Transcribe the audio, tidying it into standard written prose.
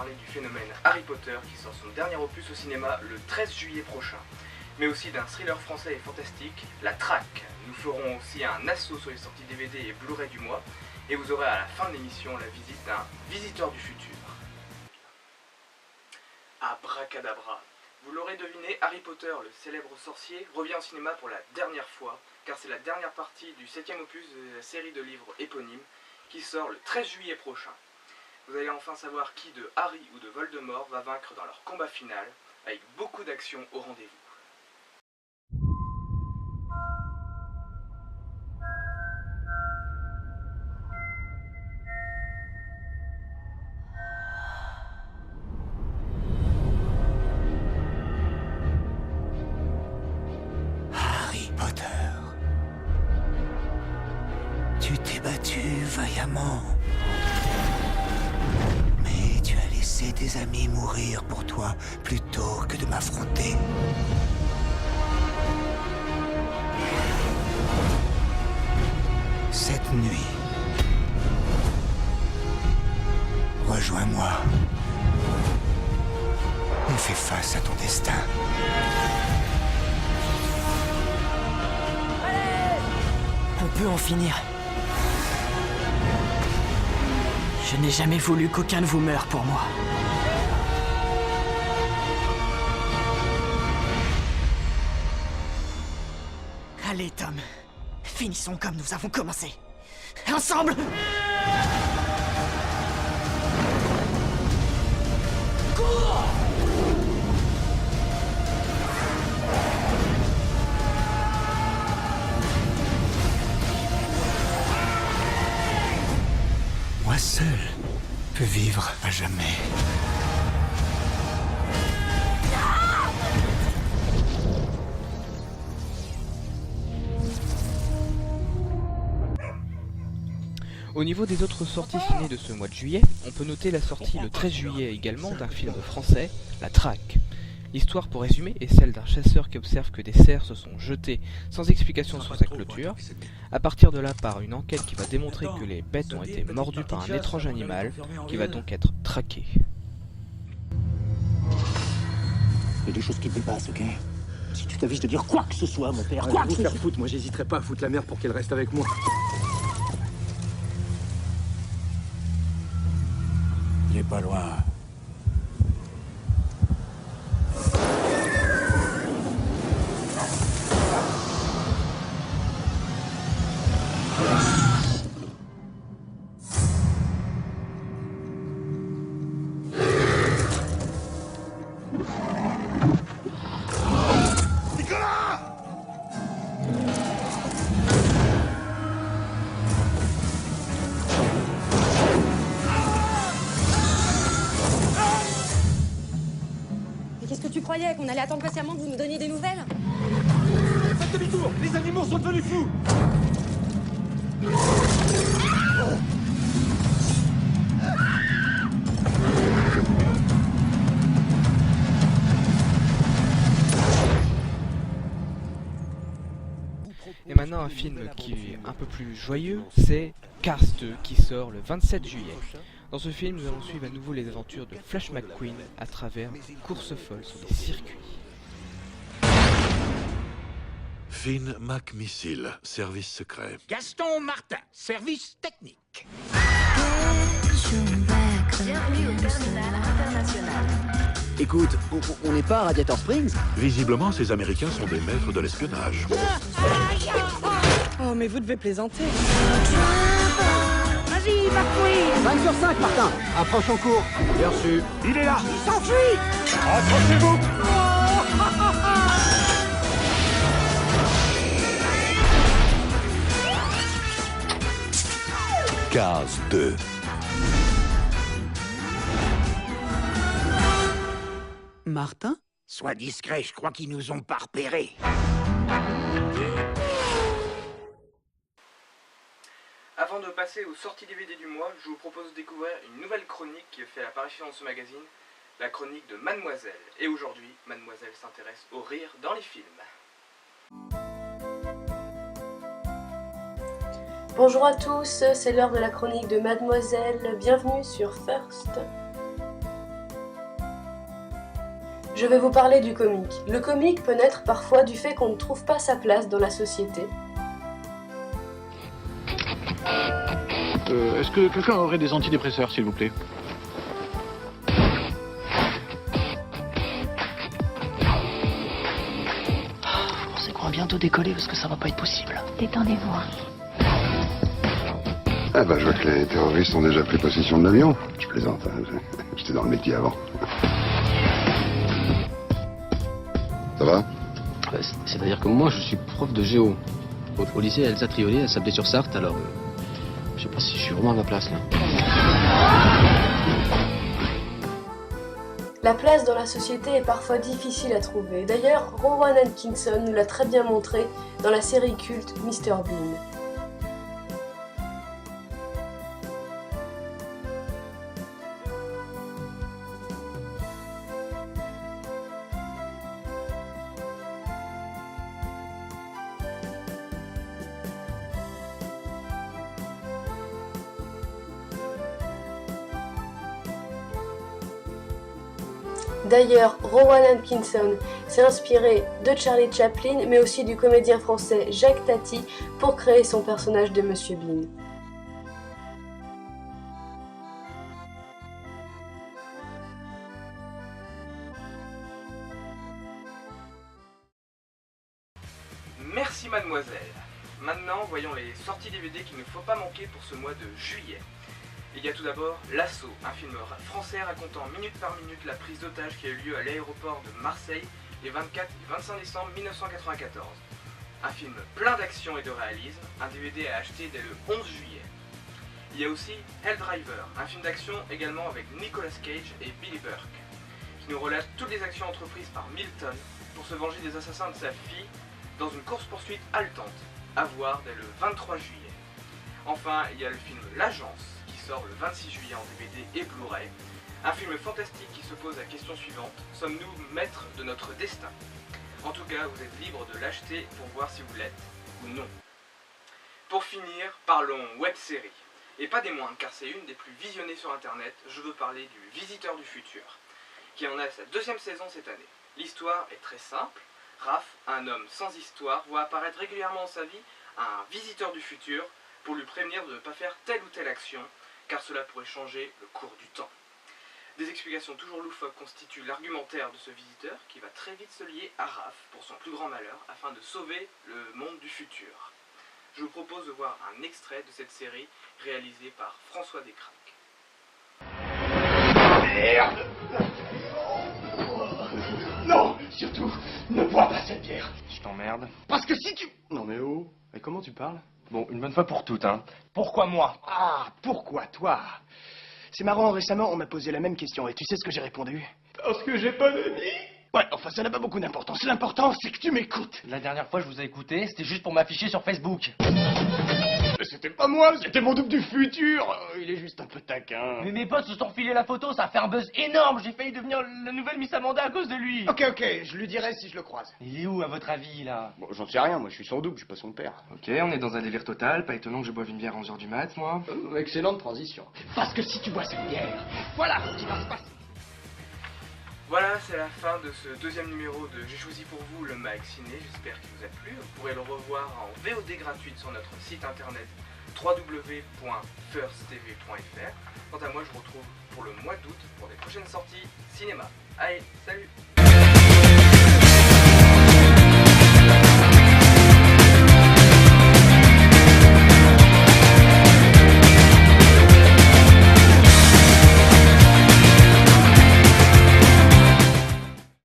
parler du phénomène Harry Potter qui sort son dernier opus au cinéma le 13 juillet prochain. Mais aussi d'un thriller français et fantastique, La Traque. Nous ferons aussi un assaut sur les sorties DVD et Blu-ray du mois. Et vous aurez à la fin de l'émission la visite d'un visiteur du futur. Abracadabra. Vous l'aurez deviné, Harry Potter, le célèbre sorcier, revient au cinéma pour la dernière fois, car c'est la dernière partie du 7e opus de la série de livres éponyme qui sort le 13 juillet prochain. Vous allez enfin savoir qui de Harry ou de Voldemort va vaincre dans leur combat final, avec beaucoup d'action au rendez-vous. Harry Potter, tu t'es battu vaillamment. Mais tu as laissé tes amis mourir pour toi plutôt que de m'affronter. Cette nuit, rejoins-moi et fais face à ton destin. On peut en finir. Je n'ai jamais voulu qu'aucun de vous meure pour moi. Allez, Tom. Finissons comme nous avons commencé. Ensemble! Cours! Moi seul peux vivre à jamais. Au niveau des autres sorties ciné de ce mois de juillet, on peut noter la sortie le 13 juillet également d'un film français, La Traque. L'histoire, pour résumer, est celle d'un chasseur qui observe que des cerfs se sont jetés sans explication sur sa clôture. À partir de là part une enquête qui va démontrer que les bêtes ont été mordues par un étrange animal qui va donc être traqué. Il y a des choses qui te dépassent, ok? Si tu t'avises de dire quoi que ce soit, mon père, quoi que Vous ce faire soit... foutre, moi j'hésiterai pas à foutre la merde pour qu'elle reste avec moi. Il est pas loin. Mais qu'est-ce que tu croyais? Qu'on allait attendre patiemment que vous nous donniez des nouvelles? Faites demi-tour, les animaux sont devenus fous. Et maintenant un film qui est un peu plus joyeux, c'est Cars 2 qui sort le 27 juillet. Dans ce film, nous allons suivre à nouveau les aventures de Flash McQueen à travers une course folle sur des circuits. Finn McMissile, service secret. Gaston Martin, service technique. Bienvenue au terminal international. Écoute, on n'est pas à Radiator Springs? Visiblement, ces Américains sont des maîtres de l'espionnage. Oh, mais vous devez plaisanter. Vas-y, McQueen! 5 sur 5, Martin. Approche en cours. Bien reçu. Il est là. Il s'enfuit. Accrochez-vous. Cars 2. Martin? Sois discret, je crois qu'ils nous ont pas repérés. Avant de passer aux sorties DVD du mois, je vous propose de découvrir une nouvelle chronique qui fait apparition dans ce magazine, la chronique de Mademoiselle. Et aujourd'hui, Mademoiselle s'intéresse au rire dans les films. Bonjour à tous, c'est l'heure de la chronique de Mademoiselle. Bienvenue sur First. Je vais vous parler du comique. Le comique peut naître parfois du fait qu'on ne trouve pas sa place dans la société. Est-ce que quelqu'un aurait des antidépresseurs, s'il vous plaît? On sait qu'on va bientôt décoller parce que ça va pas être possible. Détendez-vous. Ah bah je vois que les terroristes ont déjà pris possession de l'avion. Je plaisante, hein. J'étais dans le métier avant. Ça va? C'est-à-dire que moi je suis prof de géo. Au lycée Elsa Trioli, elle s'appelait sur Sarthe, alors je sais pas si je suis vraiment à ma place là. La place dans la société est parfois difficile à trouver. D'ailleurs, Rowan Atkinson nous l'a très bien montré dans la série culte Mr. Bean. D'ailleurs, Rowan Atkinson s'est inspiré de Charlie Chaplin, mais aussi du comédien français Jacques Tati pour créer son personnage de Monsieur Bean. Merci mademoiselle. Maintenant, voyons les sorties DVD qu'il ne faut pas manquer pour ce mois de juillet. Il y a tout d'abord L'Assaut, un film français racontant minute par minute la prise d'otage qui a eu lieu à l'aéroport de Marseille les 24 et 25 décembre 1994. Un film plein d'action et de réalisme, un DVD à acheter dès le 11 juillet. Il y a aussi Hell Driver, un film d'action également avec Nicolas Cage et Billy Burke, qui nous relate toutes les actions entreprises par Milton pour se venger des assassins de sa fille dans une course-poursuite haletante, à voir dès le 23 juillet. Enfin, il y a le film L'Agence, qui sort le 26 juillet en DVD et Blu-ray. Un film fantastique qui se pose la question suivante: sommes-nous maîtres de notre destin? En tout cas, vous êtes libre de l'acheter pour voir si vous l'êtes ou non. Pour finir, parlons web-série. Et pas des moindres, car c'est une des plus visionnées sur internet. Je veux parler du Visiteur du Futur, qui en a sa 2e saison cette année. L'histoire est très simple. Raph, un homme sans histoire, voit apparaître régulièrement dans sa vie un visiteur du futur pour lui prévenir de ne pas faire telle ou telle action, car cela pourrait changer le cours du temps. Des explications toujours loufoques constituent l'argumentaire de ce visiteur, qui va très vite se lier à Raph pour son plus grand malheur, afin de sauver le monde du futur. Je vous propose de voir un extrait de cette série réalisée par François Descraques. Merde! Non! Surtout, ne bois pas cette bière! Je t'emmerde. Parce que si tu... Non mais oh, mais comment tu parles? Bon, une bonne fois pour toutes, hein. Pourquoi moi? Ah, pourquoi toi? C'est marrant, récemment on m'a posé la même question et tu sais ce que j'ai répondu? Parce que j'ai pas d'amis! Ouais, enfin ça n'a pas beaucoup d'importance. L'important c'est que tu m'écoutes. La dernière fois je vous ai écouté, c'était juste pour m'afficher sur Facebook. Mais c'était pas moi, c'était mon double du futur! Il est juste un peu taquin. Mais mes potes se sont refilés la photo, ça a fait un buzz énorme. J'ai failli devenir la nouvelle Miss Amanda à cause de lui. Ok, je lui dirai si je le croise. Il est où à votre avis là? Bon, j'en sais rien, moi je suis son double, je suis pas son père. Ok, on est dans un délire total, pas étonnant que je boive une bière à 11h du mat, moi. Excellente transition. Parce que si tu bois cette bière, voilà ce qui va se passer. Voilà, c'est la fin de ce 2e numéro de J'ai choisi pour vous le Mag Ciné. J'espère qu'il vous a plu. Vous pourrez le revoir en VOD gratuite sur notre site internet www.firsttv.fr. Quant à moi, je vous retrouve pour le mois d'août pour des prochaines sorties cinéma. Allez, salut!